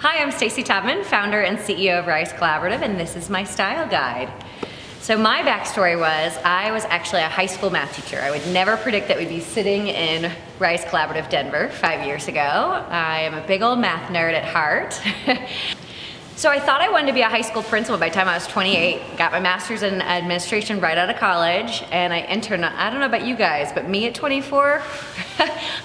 Hi, I'm Stacy Taubman, founder and CEO of Rise Collaborative, and this is my style guide. So my backstory was, I was actually a high school math teacher. I would never predict that we'd be sitting in Rise Collaborative Denver 5 years ago. I am a big old math nerd at heart. So I thought I wanted to be a high school principal by the time I was 28. Got my master's in administration right out of college, and I interned, I don't know about you guys, but me at 24,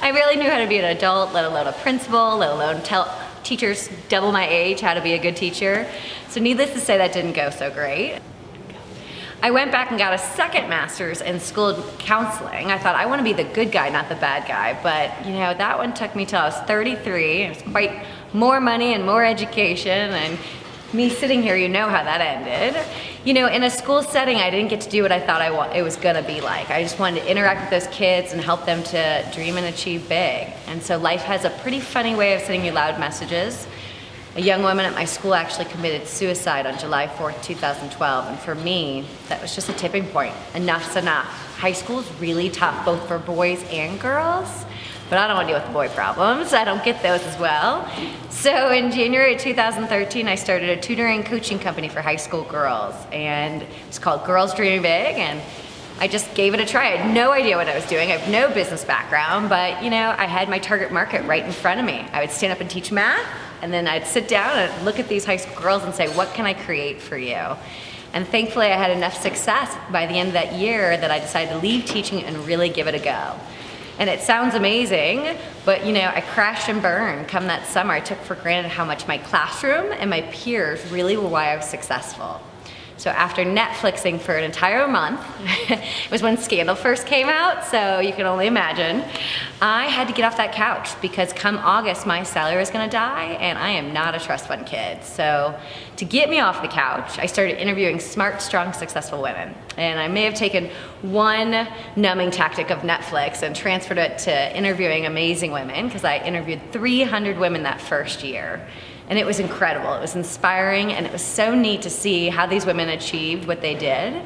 I really knew how to be an adult, let alone a principal, let alone tell teachers double my age how to be a good teacher. So needless to say, that didn't go so great. I went back and got a second master's in school counseling. I thought I want to be the good guy, not the bad guy. But you know, that one took me till I was 33. It was quite more money and more education, and me sitting here, you know how that ended. You know, in a school setting, I didn't get to do what I thought it was gonna be like. I just wanted to interact with those kids and help them to dream and achieve big. And so life has a pretty funny way of sending you loud messages. A young woman at my school actually committed suicide on July 4th, 2012, and for me, that was just a tipping point. Enough's enough. High school is really tough, both for boys and girls, but I don't want to deal with the boy problems. I don't get those as well. So in January of 2013, I started a tutoring coaching company for high school girls, and it was called Girls Dreaming Big, and I just gave it a try. I had no idea what I was doing. I have no business background, but you know, I had my target market right in front of me. I would stand up and teach math, and then I'd sit down and look at these high school girls and say, what can I create for you? And thankfully I had enough success by the end of that year that I decided to leave teaching and really give it a go. And it sounds amazing, but you know, I crashed and burned come that summer. I took for granted how much my classroom and my peers really were why I was successful. So after Netflixing for an entire month, it was when Scandal first came out, so you can only imagine, I had to get off that couch because come August, my salary was gonna die, and I am not a trust fund kid. So to get me off the couch, I started interviewing smart, strong, successful women. And I may have taken one numbing tactic of Netflix and transferred it to interviewing amazing women, because I interviewed 300 women that first year. And it was incredible, it was inspiring, and it was so neat to see how these women achieved what they did.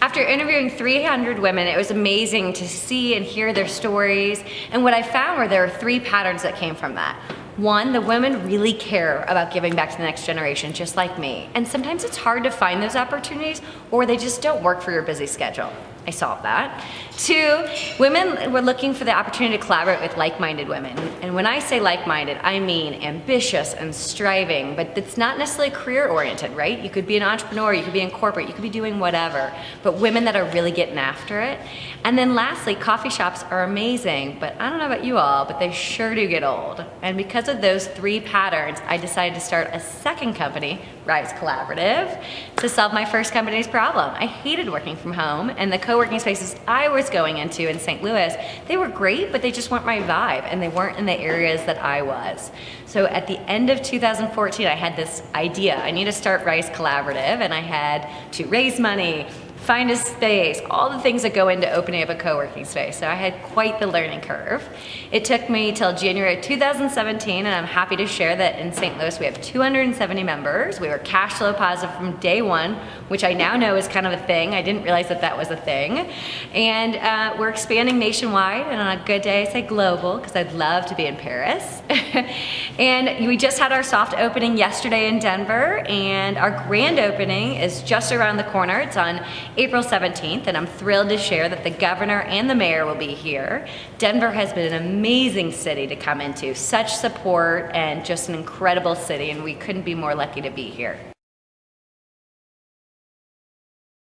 After interviewing 300 women, it was amazing to see and hear their stories, and what I found were there were three patterns that came from that. One, the women really care about giving back to the next generation, just like me. And sometimes it's hard to find those opportunities, or they just don't work for your busy schedule. I solved that. Two, women were looking for the opportunity to collaborate with like-minded women. And when I say like-minded, I mean ambitious and striving, but it's not necessarily career-oriented, right? You could be an entrepreneur, you could be in corporate, you could be doing whatever, but women that are really getting after it. And then lastly, coffee shops are amazing, but I don't know about you all, but they sure do get old. And because of those three patterns, I decided to start a second company, Rise Collaborative, to solve my first company's problem. I hated working from home, and the co-working spaces I was going into in St. Louis, they were great, but they just weren't my vibe, and they weren't in the areas that I was. So at the end of 2014, I had this idea. I need to start Rise Collaborative, and I had to raise money, find a space, all the things that go into opening up a co-working space. So I had quite the learning curve. It took me till January 2017, and I'm happy to share that in St. Louis we have 270 members. We were cash flow positive from day one, which I now know is kind of a thing. I didn't realize that that was a thing. And we're expanding nationwide, and on a good day I say global, because I'd love to be in Paris. And we just had our soft opening yesterday in Denver, and our grand opening is just around the corner. It's on April 17th, and I'm thrilled to share that the governor and the mayor will be here. Denver has been an amazing city to come into, such support and just an incredible city, and we couldn't be more lucky to be here.